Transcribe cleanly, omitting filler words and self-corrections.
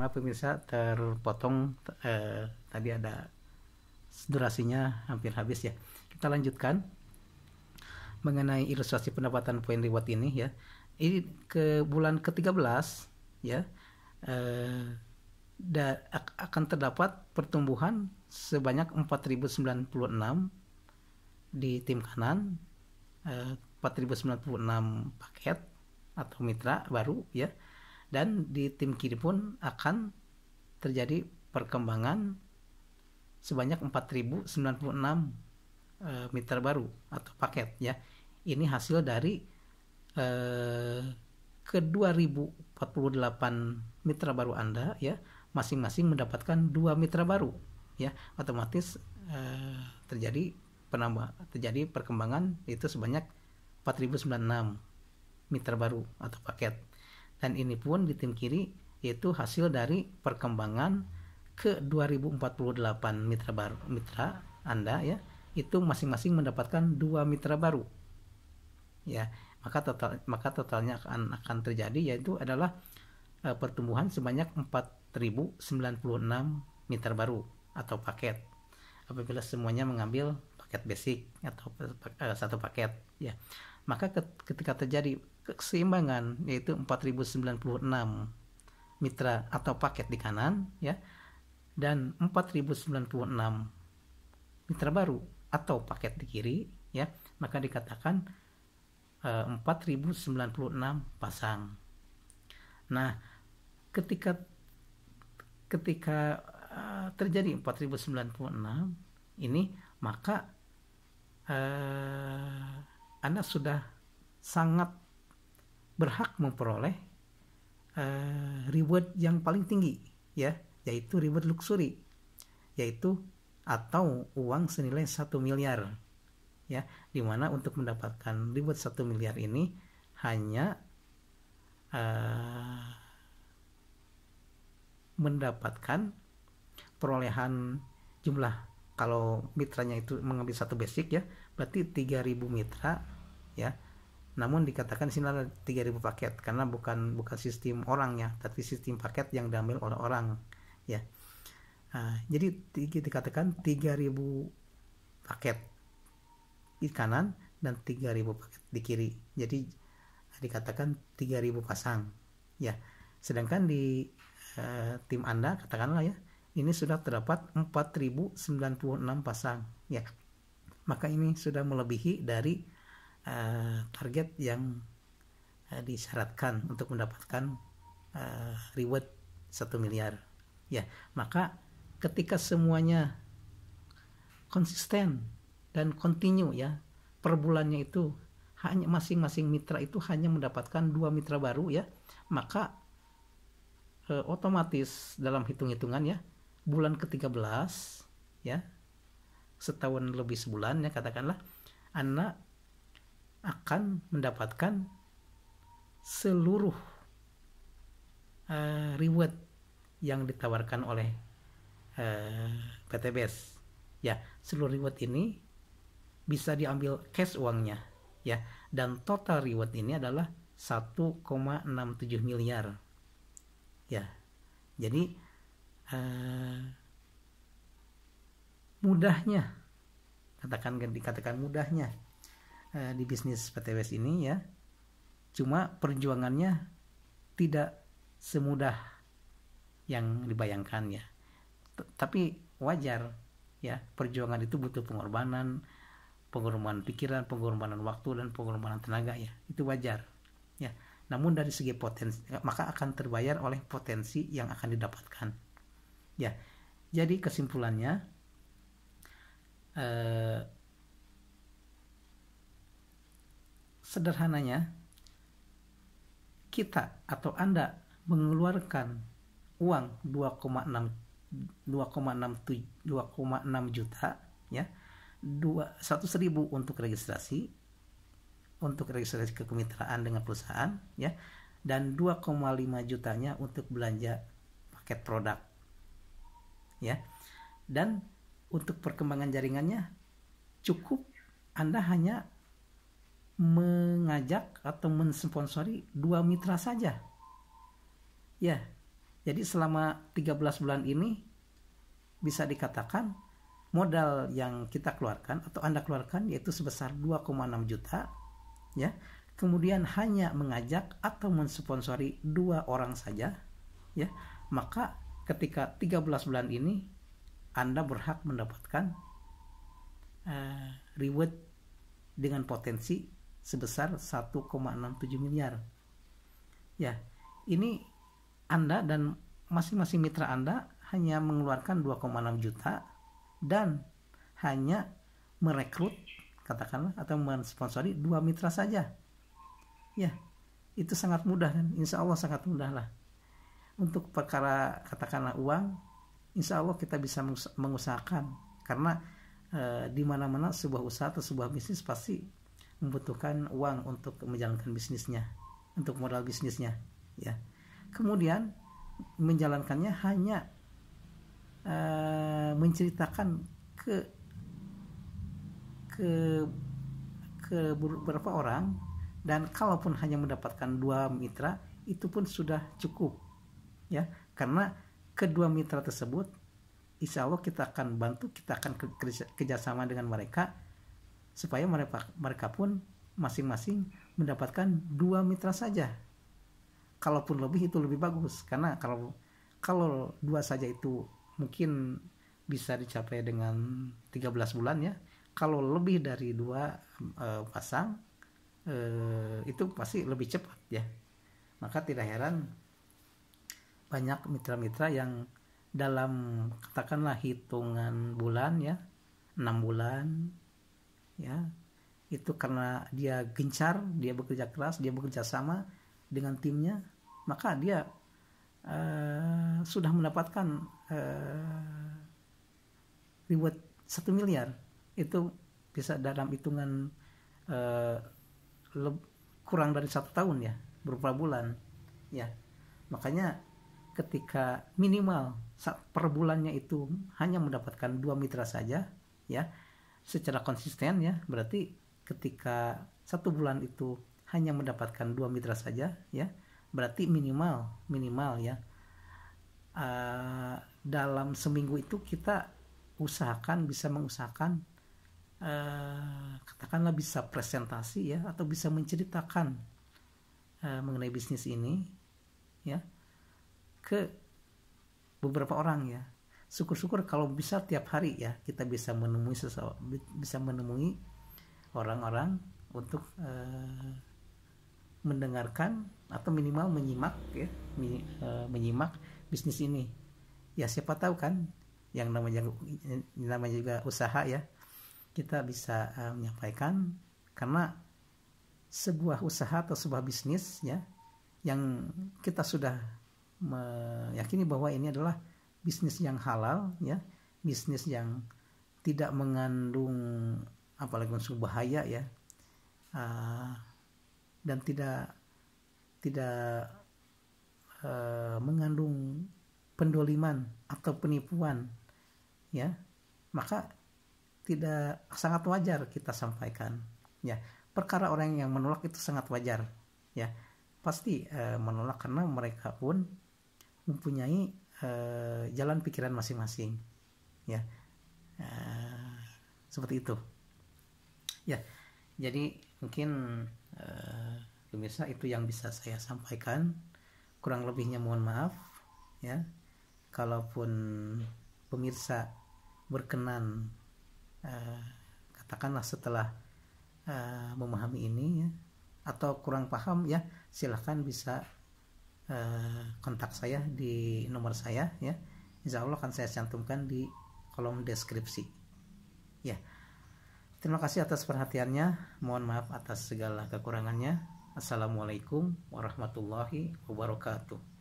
maaf pemirsa terpotong, tadi ada durasinya hampir habis ya. Kita lanjutkan mengenai ilustrasi pendapatan poin reward ini ya. Ini ke bulan ke-13 ya, akan terdapat pertumbuhan sebanyak 4096 di tim kanan, 4096 paket atau mitra baru ya, dan di tim kiri pun akan terjadi perkembangan sebanyak 4096 mitra baru atau paket ya. Ini hasil dari ke 2048 mitra baru Anda ya, masing-masing mendapatkan 2 mitra baru ya, otomatis terjadi perkembangan itu sebanyak 4096 mitra baru atau paket. Dan ini pun di tim kiri yaitu hasil dari perkembangan ke 2048 mitra Anda ya, itu masing-masing mendapatkan 2 mitra baru ya. Maka totalnya akan terjadi yaitu adalah pertumbuhan sebanyak 4096 mitra baru atau paket apabila semuanya mengambil paket basic atau satu paket ya. Maka ketika terjadi keseimbangan yaitu 4096 mitra atau paket di kanan ya, dan 4096 mitra baru atau paket di kiri ya, maka dikatakan 4096 pasang. Nah, ketika terjadi 4096 ini, maka Anda sudah sangat berhak memperoleh reward yang paling tinggi ya, yaitu reward luxury, yaitu atau uang senilai 1 miliar ya, dimana untuk mendapatkan reward 1 miliar ini hanya mendapatkan perolehan jumlah, kalau mitranya itu mengambil satu basic ya, berarti 3000 mitra ya. Namun dikatakan sini ada 3000 paket karena bukan sistem orang ya, tapi sistem paket yang diambil oleh orang ya. Jadi dikatakan 3000 paket di kanan dan 3000 paket di kiri. Jadi dikatakan 3000 pasang ya. Sedangkan di tim Anda katakanlah ya, ini sudah terdapat 4096 pasang ya. Maka ini sudah melebihi dari target yang disyaratkan untuk mendapatkan reward 1 miliar ya. Maka ketika semuanya konsisten dan continue ya, per bulannya itu hanya masing-masing mitra itu hanya mendapatkan 2 mitra baru ya, maka otomatis dalam hitung-hitungan ya, bulan ke-13 ya, setahun lebih sebulan ya katakanlah, Anda akan mendapatkan seluruh reward yang ditawarkan oleh PTBS ya. Seluruh reward ini bisa diambil cash uangnya ya, dan total reward ini adalah 1,67 miliar ya. Jadi mudahnya dikatakan mudahnya di bisnis PTBS ini ya, cuma perjuangannya tidak semudah yang dibayangkan ya. Tapi wajar ya, perjuangan itu butuh pengorbanan pikiran, pengorbanan waktu, dan pengorbanan tenaga ya, itu wajar ya. Namun dari segi potensi, maka akan terbayar oleh potensi yang akan didapatkan ya. Jadi kesimpulannya, sederhananya, kita atau Anda mengeluarkan uang 2,6 juta ya, 100.000 untuk registrasi kemitraan dengan perusahaan ya, dan 2,5 jutanya untuk belanja paket produk ya. Dan untuk perkembangan jaringannya cukup Anda hanya mengajak atau mensponsori 2 mitra saja ya. Jadi selama 13 bulan ini bisa dikatakan modal yang kita keluarkan atau Anda keluarkan yaitu sebesar 2,6 juta ya. Kemudian hanya mengajak atau mensponsori 2 orang saja ya. Maka ketika 13 bulan ini Anda berhak mendapatkan reward dengan potensi sebesar 1,67 miliar. Ya, ini Anda dan masing-masing mitra Anda hanya mengeluarkan 2,6 juta dan hanya merekrut katakanlah atau mensponsori 2 mitra saja. Ya, itu sangat mudah kan? Insya Allah sangat mudah lah. Untuk perkara katakanlah uang, insya Allah kita bisa mengusahakan karena di mana-mana sebuah usaha atau sebuah bisnis pasti membutuhkan uang untuk menjalankan bisnisnya, untuk modal bisnisnya, ya. Kemudian menjalankannya hanya menceritakan ke beberapa orang, dan kalaupun hanya mendapatkan 2 mitra itu pun sudah cukup, ya. Karena kedua mitra tersebut insya Allah kita akan bantu, kita akan kerjasama dengan mereka supaya mereka pun masing-masing mendapatkan 2 mitra saja. Kalaupun lebih itu lebih bagus, karena kalau 2 saja itu mungkin bisa dicapai dengan 13 bulan ya. Kalau lebih dari 2 pasang itu pasti lebih cepat ya. Maka tidak heran banyak mitra-mitra yang dalam katakanlah hitungan bulan ya, 6 bulan ya, itu karena dia gencar, dia bekerja keras, dia bekerja sama dengan timnya, maka dia sudah mendapatkan reward 1 miliar. Itu bisa dalam hitungan kurang dari 1 tahun ya, beberapa bulan ya. Makanya ketika minimal per bulannya itu hanya mendapatkan 2 mitra saja ya, secara konsisten ya, berarti ketika 1 bulan itu hanya mendapatkan 2 mitra saja ya, berarti minimal ya dalam seminggu itu kita bisa mengusahakan katakanlah bisa presentasi ya, atau bisa menceritakan mengenai bisnis ini ya ke beberapa orang ya. Syukur-syukur kalau bisa tiap hari ya kita bisa menemui orang-orang untuk mendengarkan atau minimal menyimak ya, menyimak bisnis ini. Ya siapa tahu kan, yang namanya juga usaha ya, kita bisa menyampaikan, karena sebuah usaha atau sebuah bisnis ya yang kita sudah meyakini bahwa ini adalah bisnis yang halal ya, bisnis yang tidak mengandung apalagi unsur bahaya ya, dan tidak mengandung pendoliman atau penipuan ya, maka sangat wajar kita sampaikan ya. Perkara orang yang menolak itu sangat wajar ya, pasti menolak karena mereka pun mempunyai jalan pikiran masing-masing ya, seperti itu ya. Jadi mungkin pemirsa itu yang bisa saya sampaikan, kurang lebihnya mohon maaf ya. Kalaupun pemirsa berkenan katakanlah setelah memahami ini ya, atau kurang paham ya, silahkan bisa kontak saya di nomor saya ya. Insya Allah akan saya cantumkan di kolom deskripsi ya. Terima kasih atas perhatiannya, mohon maaf atas segala kekurangannya. Assalamualaikum warahmatullahi wabarakatuh.